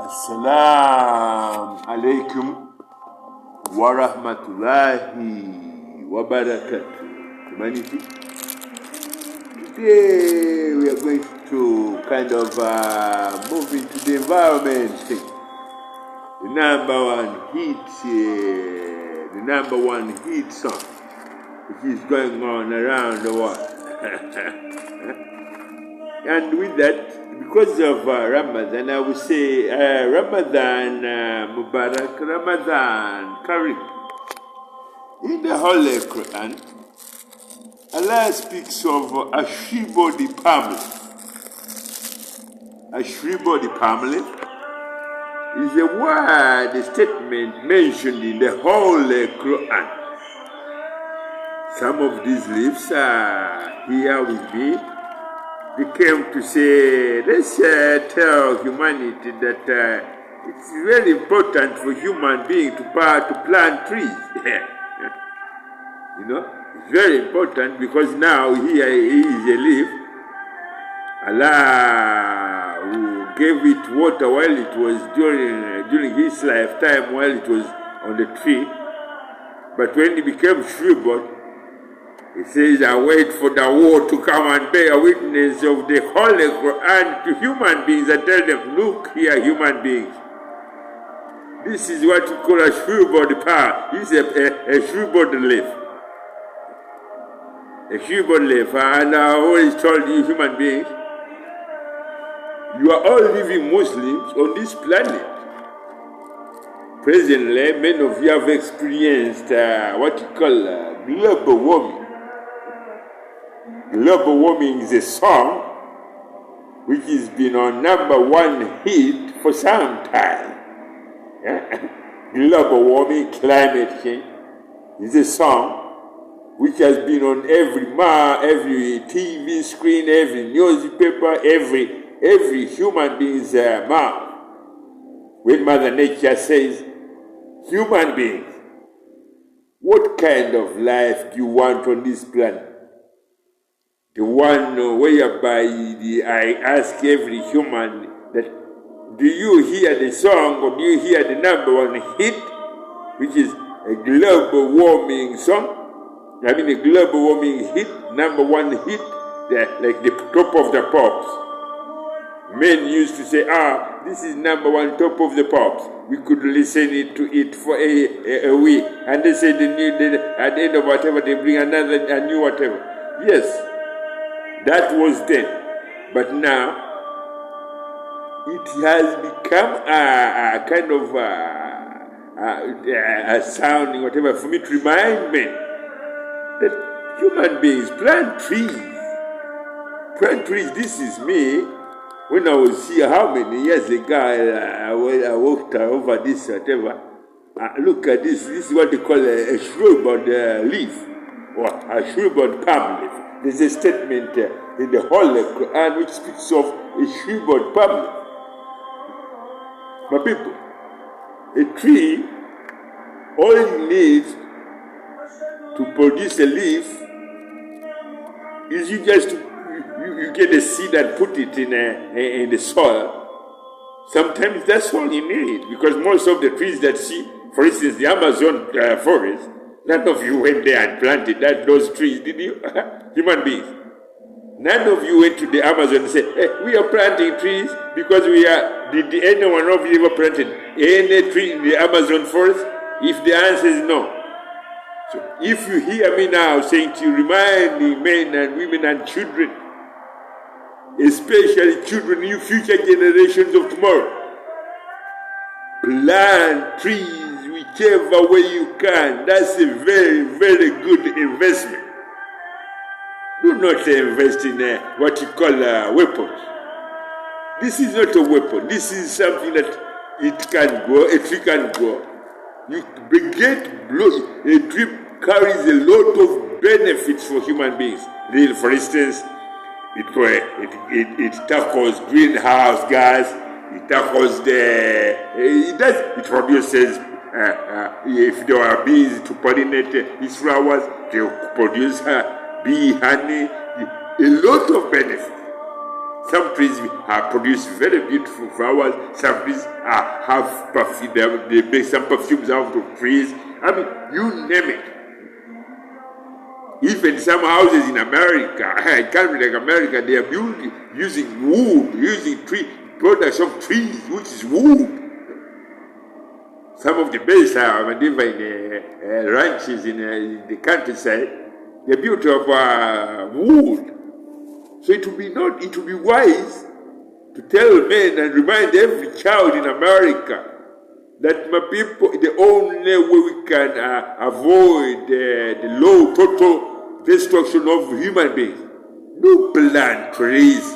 Assalamu alaikum wa rahmatullahi wa barakatuh. Humanity. Today we are going to kind of move into the environment thing. The number one hit song which is going on around the world. And with that, because of Ramadan, I would say Ramadan Mubarak, Ramadan Karim. In the Holy Quran, Allah speaks of a three-body family. A three-body family is a word, a statement mentioned in the Holy Quran. Some of these leaves are here with me. They came to say, let's tell humanity that it's very important for human beings to plant trees. You know, it's very important because now here is a leaf. Allah who gave it water while it was during his lifetime, while it was on the tree. But when it became shrubble, it says, I wait for the world to come and bear witness of the Holy Quran to human beings and tell them, look here, human beings. This is what you call a shrewd power. This is a shrewd leaf. A shrewd leaf. And I always told you, human beings, you are all living Muslims on this planet. Presently, many of you have experienced what you call global warming. Global warming is a song which has been on number one hit for some time. Yeah? Global warming, climate change is a song which has been on every TV screen, every newspaper, every human being's mouth. When Mother Nature says, human beings, what kind of life do you want on this planet? The one whereby I ask every human that, do you hear the song or do you hear the number one hit, which is a global warming song? I mean a global warming hit, number one hit, like the top of the pops. Men used to say, this is number one top of the pops. We could listen to it for a week. And they said at the end of whatever, they bring a new whatever. Yes. That was then, but now it has become a kind of a sounding, whatever, for me to remind men that human beings plant trees. Plant trees. This is me. When I was here, how many years ago I walked over this, whatever. Look at this. This is what they call a shrubud leaf or a shrubud palm leaf. There's a statement in the Holy Quran which speaks of a shrubud palm leaf. My people, a tree, all it needs to produce a leaf is you get a seed and put it in the soil. Sometimes that's all you need, because most of the trees that see, for instance, the Amazon forest, none of you went there and planted those trees, did you? Human beings. None of you went to the Amazon and said, hey, we are planting trees because we are. Did anyone of you ever planted any tree in the Amazon forest? If the answer is no. So if you hear me now saying to you, reminding men and women and children, especially children, you future generations of tomorrow, plant trees whichever way you can. That's a very, very good investment. Do not invest in what you call weapons. This is not a weapon. This is something that it can grow, a tree can grow. A tree carries a lot of benefits for human beings. For instance, it tackles greenhouse gas. It tackles it produces. If there are bees to pollinate these flowers, they produce bee honey. A lot of benefits. Some trees produce very beautiful flowers. Some trees have perfume. They make some perfumes out of trees. I mean, you name it. Even some houses in America, a country like America, they are built using wood, using products of trees, which is wood. Some of the best ranches in the countryside, they're built of wood. So it would be wise to tell men and remind every child in America that my people, the only way we can avoid the low total destruction of human beings, no plant trees.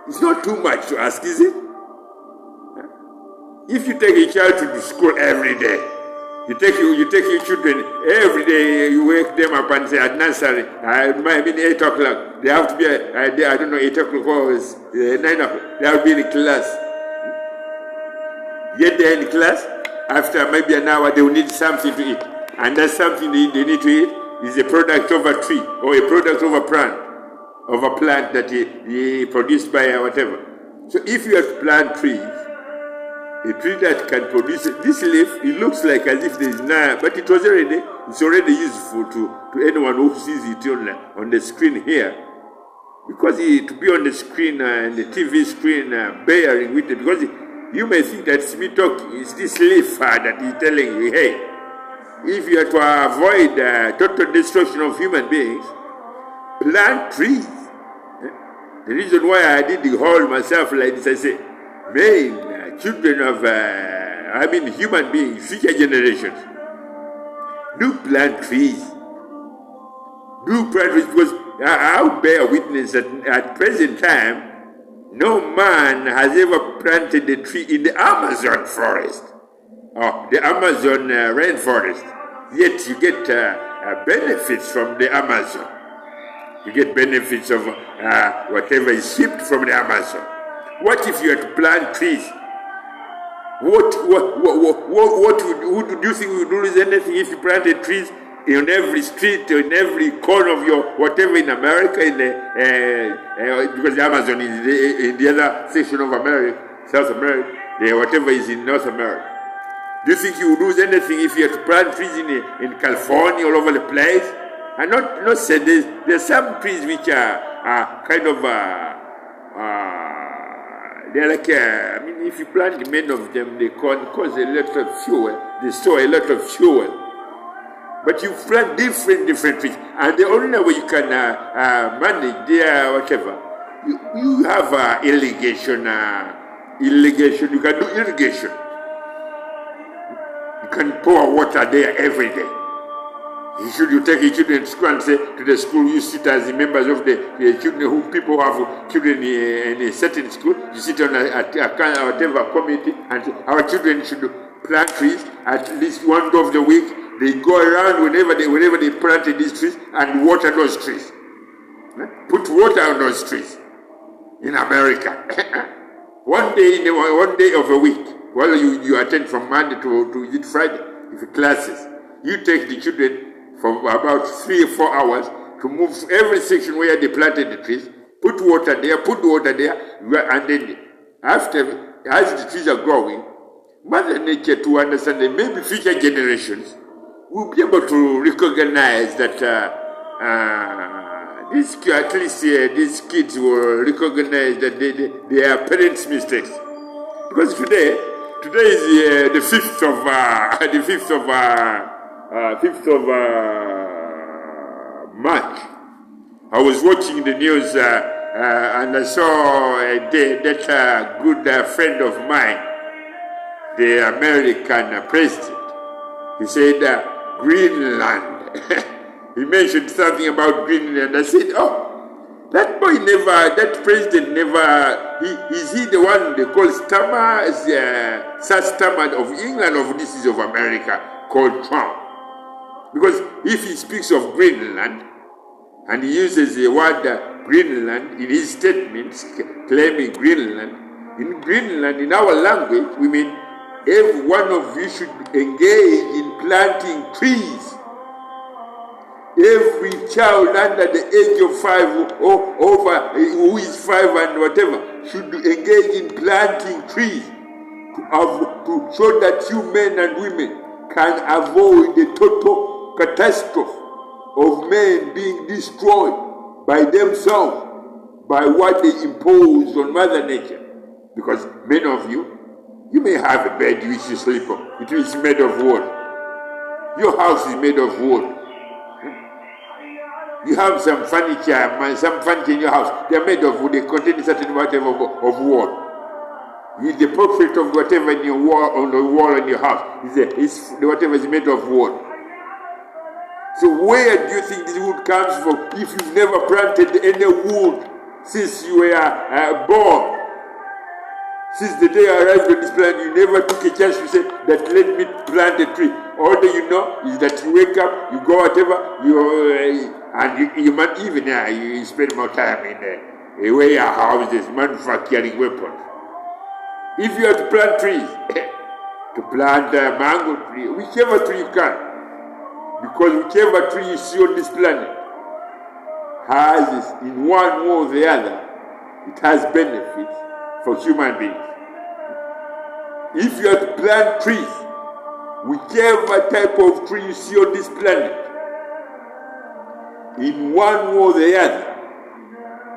It's not too much to ask, is it? If you take a child to the school every day, you take your children every day, you wake them up and say at nursery, 8 o'clock, they have to be, 8 o'clock or 9 o'clock, they have to be in class. Yet they're in class, after maybe an hour, they will need something to eat. And that something they need to eat is a product of a tree or a product of a plant that he produced by whatever. So if you have to plant trees, a tree that can produce this leaf, it looks like as if there is none, but it's already useful to anyone who sees it on the screen here. Because to be on the screen and the TV screen bearing with it, because you may think that Smith talk is this leaf that he's telling you, hey, if you are to avoid total destruction of human beings, plant trees. The reason why I did the whole myself like this, I say, children of, human beings, future generations, do plant trees. Do plant trees, because I'll bear witness that at present time, no man has ever planted a tree in the Amazon forest or the Amazon rainforest. Yet you get benefits from the Amazon. You get benefits of whatever is shipped from the Amazon. What if you had to plant trees? What do you think we would lose anything if you planted trees in every street, in every corner of your whatever in America, because the Amazon is in the other section of America, South America, whatever is in North America. Do you think you would lose anything if you had to plant trees in California all over the place? And not said there's some trees which are kind of they're like if you plant many of them, they cause a lot of fuel. They store a lot of fuel. But you plant different trees, and the only way you can manage whatever, you have irrigation. You can do irrigation. You can pour water there every day. You take your children to school and say to the school, you sit as the members of the children people have children in a certain school. You sit on whatever committee, and our children should plant trees at least one day of the week. They go around whenever they planted these trees and water those trees. Put water on those trees in America. one day of a week, while you attend from Monday to Friday, if classes, you take the children for about 3 or 4 hours to move every section where they planted the trees, put water there, and then after, as the trees are growing, Mother Nature, to understand that maybe future generations will be able to recognize that these kids will recognize that they are parents' mistakes. Because today is the 5th of March. I was watching the news and I saw that good friend of mine, the American president. He said Greenland. He mentioned something about Greenland. I said, that president never, is he the one they call Stammer, Sir Stammer of England, or this is of America, called Trump? Because if he speaks of Greenland, and he uses the word Greenland in his statements, claiming Greenland, in our language, we mean every one of you should engage in planting trees. every child under the age of 5 or over, who is 5 and whatever, should engage in planting trees to show that you men and women can avoid the total catastrophe of men being destroyed by themselves, by what they impose on Mother Nature. Because many of you may have a bed which you sleep on. It is made of wood. Your house is made of wood. You have some furniture in your house. They are made of wood. They contain certain whatever of wood. The portrait of whatever in your wall, on the wall in your house is whatever is made of wood. So where do you think this wood comes from if you've never planted any wood since you were born? Since the day I arrived on this planet, you never took a chance to say that let me plant a tree. All that you know is that you wake up, you go whatever, you might even you spend more time in warehouses manufacturing weapons. If you have to plant trees, to plant a mango tree, whichever tree you can, because whichever tree you see on this planet has this, in one way or the other, it has benefits for human beings. If you have to plant trees, whichever type of tree you see on this planet, in one way or the other,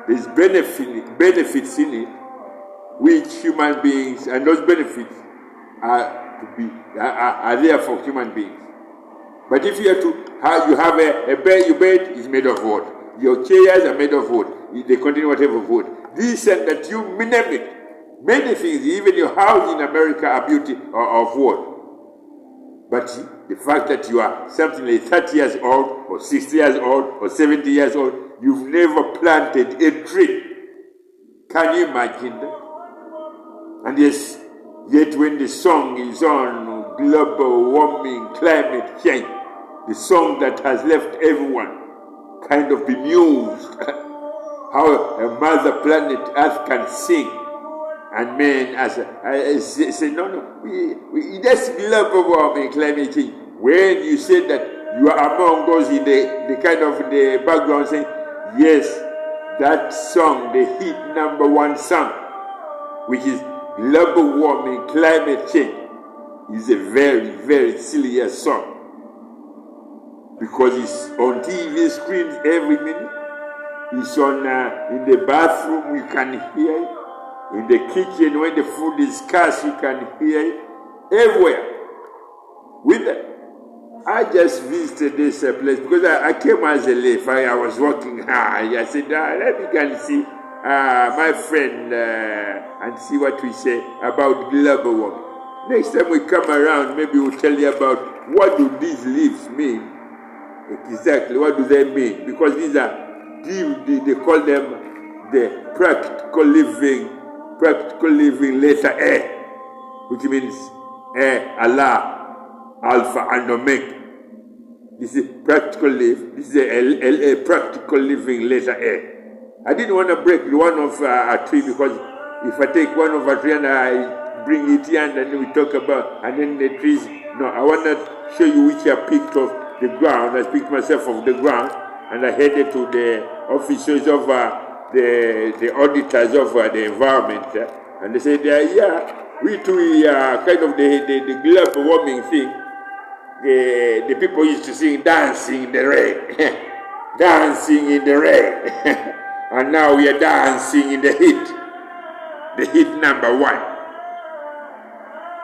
there's benefits in it, which human beings, and those benefits are there for human beings. But if you have a bed, your bed is made of wood. Your chairs are made of wood. They contain whatever wood. This and that, you name it. Many things, even your house in America are beauty of wood. But the fact that you are something like 30 years old, or 60 years old, or 70 years old, you've never planted a tree. Can you imagine that? And yes, yet when the song is on global warming, climate change, the song that has left everyone kind of bemused, how a mother planet Earth can sing, and men say, no, we just global warming, climate change. When you say that, you are among those in the kind of the background saying, yes, that song, the hit #1 song, which is global warming, climate change, is a very, very serious song. Because it's on TV screens every minute. It's on in the bathroom, you can hear it. In the kitchen, when the food is scarce, you can hear it. Everywhere. With that, I just visited this place because I came as a lay. I was working hard. I said, let me go and see my friend and see what we say about global warming. Next time we come around, maybe we'll tell you about what do these leaves mean. Exactly, what do they mean? Because these are, they call them the practical living letter A, which means Allah, Alpha and Omega. This is practical live. This is a practical living letter A. I didn't want to break one of a tree because if I take one of a tree and I bring it here and then we talk about, and then the trees, no, I want to show you which I picked off the ground. I picked myself off the ground and I headed to the officers of the auditors of the environment, and they said, we too are kind of the global warming thing. The people used to sing dancing in the rain, dancing in the rain, and now we are dancing in the heat #1.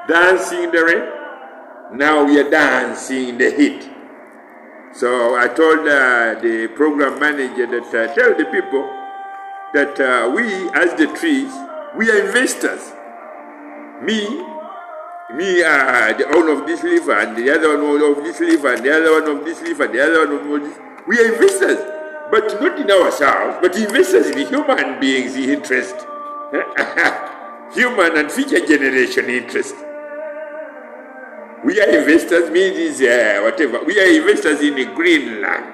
Dancing in the rain, now we are dancing in the heat. So I told the program manager that tell the people that we as the trees, we are investors. Me, the owner of this leaf, and the other one of this leaf, and the other one of this leaf, and the other one of this. We are investors, but not in ourselves, but investors in human beings' interest, human and future generation interest. We are investors means whatever. We are investors in the Greenland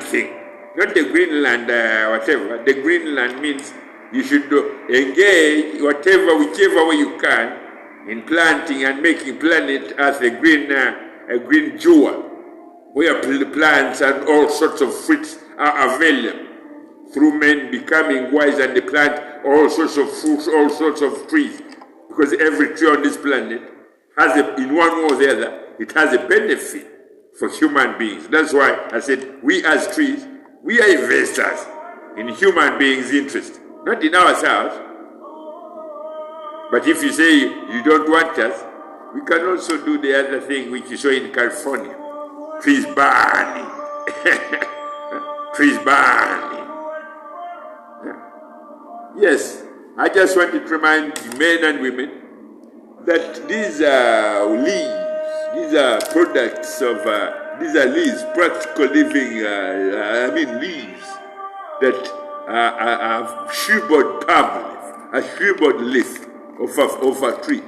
thing, not the Greenland whatever. The Greenland means you should engage whichever way you can in planting and making planet Earth a green jewel. where plants and all sorts of fruits are available, through men becoming wise, and they plant all sorts of fruits, all sorts of trees, because every tree on this planet has, in one way or the other, it has a benefit for human beings. That's why I said we as trees, we are investors in human beings' interest, not in ourselves. But if you say you don't want us, we can also do the other thing which you saw in California. Trees burning. Trees burning. Yes, I just wanted to remind men and women that these are leaves, these are products of, these are leaves, practical living, leaves that are shriveled palm leaf, a shriveled leaf of a tree.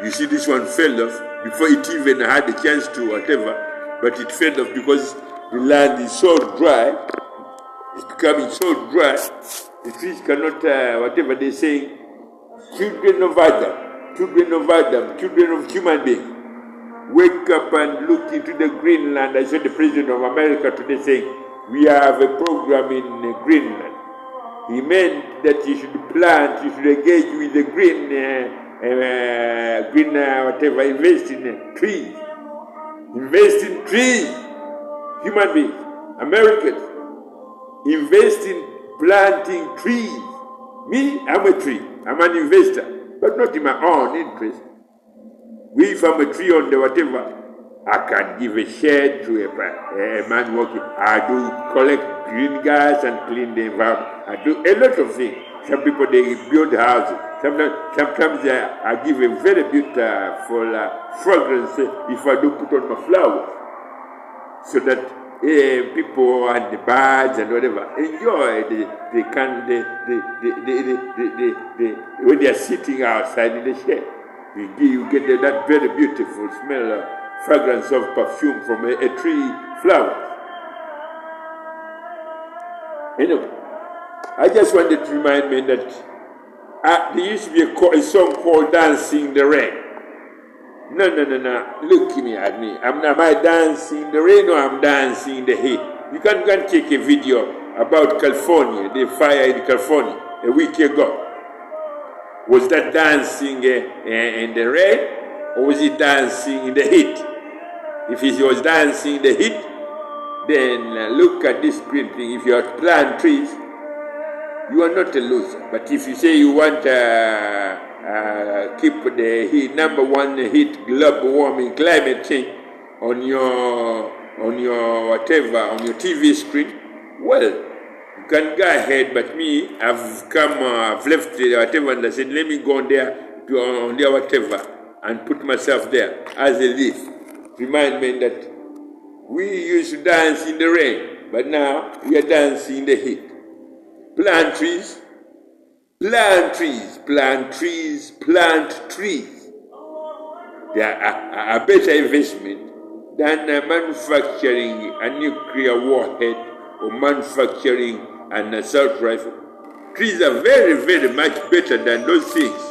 You see, this one fell off before it even had a chance to whatever, but it fell off because the land is so dry. It's becoming so dry, the trees cannot, whatever they say, children of Adam, children of human beings, wake up and look into the Greenland. I saw the President of America today saying, we have a program in Greenland. He meant that you should plant, you should engage with the green, invest in trees. Invest in trees, human beings, Americans. Invest in planting trees. Me, I'm a tree. I'm an investor, but not in my own interest. If I'm a tree on the whatever, I can give a shade to a man working. I do collect green gas and clean the environment. I do a lot of things. Some people, they build houses. Sometimes I give a very beautiful fragrance if I do put on my flowers, so that people and the birds and whatever enjoy when they are sitting outside in the shade. You get that very beautiful smell, fragrance of perfume from a tree flower. Anyway, I just wanted to remind me that there used to be a song called Dancing in the Rain. No. Look at me. Am I dancing in the rain or I'm dancing in the heat? You can go and take a video about California, the fire in California a week ago. Was that dancing in the rain or was it dancing in the heat? If it was dancing in the heat, then look at this green thing. If you are planting trees, you are not a loser. But if you say you want keep the heat, number one heat, global warming, climate change on your whatever, on your TV screen, well, you can go ahead. But me, I've left whatever, and I said, let me go on there whatever, and put myself there as a leaf. Remind me that we used to dance in the rain, but now we are dancing in the heat. Plant trees. Plant trees, plant trees, plant trees. They are a better investment than manufacturing a nuclear warhead or manufacturing an assault rifle. Trees are very, very much better than those things,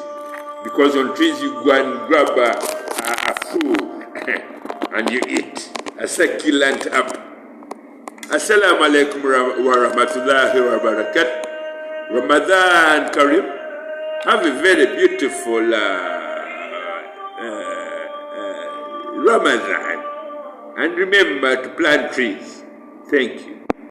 because on trees you go and grab a food and you eat a succulent apple. Assalamu alaikum wa rahmatullahi wa barakatuh. Ramadan Karim. Have a very beautiful Ramadan. And remember to plant trees. Thank you.